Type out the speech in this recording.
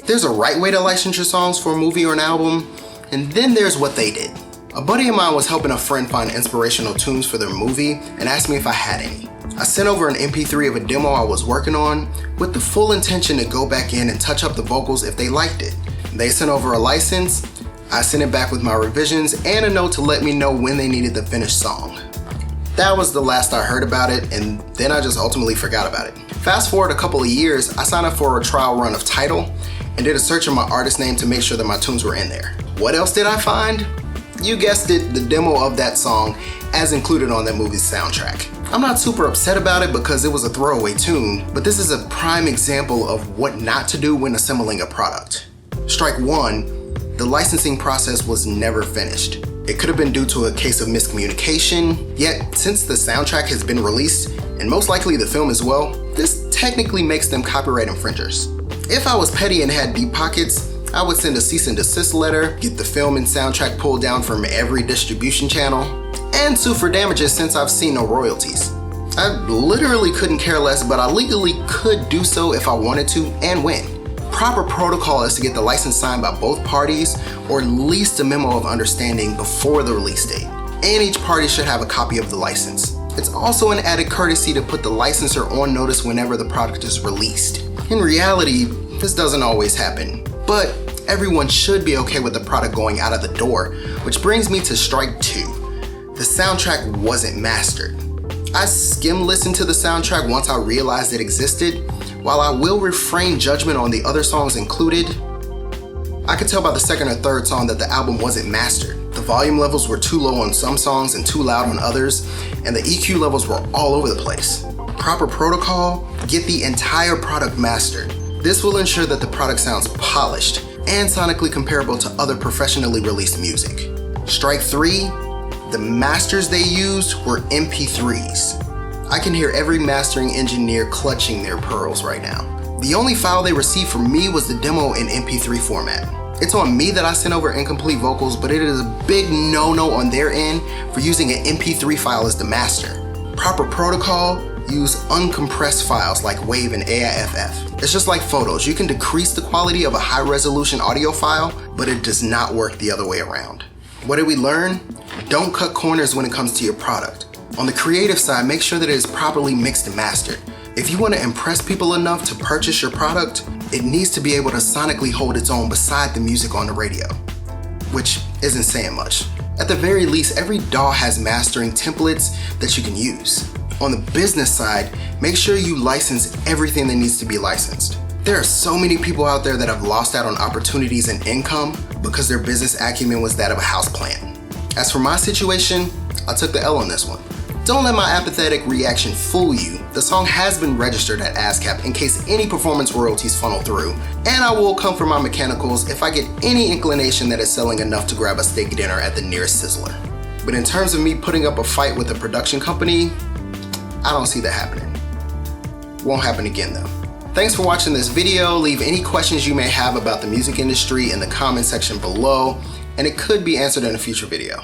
There's a right way to license your songs for a movie or an album, and then there's what they did. A buddy of mine was helping a friend find inspirational tunes for their movie and asked me if I had any. I sent over an MP3 of a demo I was working on with the full intention to go back in and touch up the vocals if they liked it. They sent over a license, I sent it back with my revisions and a note to let me know when they needed the finished song. That was the last I heard about it, and then I just ultimately forgot about it. Fast forward a couple of years, I signed up for a trial run of Tidal and did a search of my artist name to make sure that my tunes were in there. What else did I find? You guessed it, the demo of that song as included on that movie's soundtrack. I'm not super upset about it because it was a throwaway tune, but this is a prime example of what not to do when assembling a product. Strike one, the licensing process was never finished. It could have been due to a case of miscommunication, yet since the soundtrack has been released, and most likely the film as well, this technically makes them copyright infringers. If I was petty and had deep pockets, I would send a cease and desist letter, get the film and soundtrack pulled down from every distribution channel, and sue for damages since I've seen no royalties. I literally couldn't care less, but I legally could do so if I wanted to and win. Proper protocol is to get the license signed by both parties or at least a memo of understanding before the release date. And each party should have a copy of the license. It's also an added courtesy to put the licensor on notice whenever the product is released. In reality, this doesn't always happen, but everyone should be okay with the product going out of the door, which brings me to strike two. The soundtrack wasn't mastered. I skim listened to the soundtrack once I realized it existed. While I will refrain judgment on the other songs included, I could tell by the second or third song that the album wasn't mastered. The volume levels were too low on some songs and too loud on others, and the EQ levels were all over the place. Proper protocol, get the entire product mastered. This will ensure that the product sounds polished and sonically comparable to other professionally released music. Strike three, the masters they used were MP3s. I can hear every mastering engineer clutching their pearls right now. The only file they received from me was the demo in MP3 format. It's on me that I sent over incomplete vocals, but it is a big no-no on their end for using an MP3 file as the master. Proper protocol, use uncompressed files like WAV and AIFF. It's just like photos. You can decrease the quality of a high-resolution audio file, but it does not work the other way around. What did we learn? Don't cut corners when it comes to your product. On the creative side, make sure that it is properly mixed and mastered. If you want to impress people enough to purchase your product, it needs to be able to sonically hold its own beside the music on the radio, which isn't saying much. At the very least, every DAW has mastering templates that you can use. On the business side, make sure you license everything that needs to be licensed. There are so many people out there that have lost out on opportunities and income because their business acumen was that of a houseplant. As for my situation, I took the L on this one. Don't let my apathetic reaction fool you. The song has been registered at ASCAP in case any performance royalties funnel through, and I will come for my mechanicals if I get any inclination that it's selling enough to grab a steak dinner at the nearest Sizzler. But in terms of me putting up a fight with a production company, I don't see that happening. Won't happen again though. Thanks for watching this video. Leave any questions you may have about the music industry in the comment section below, and it could be answered in a future video.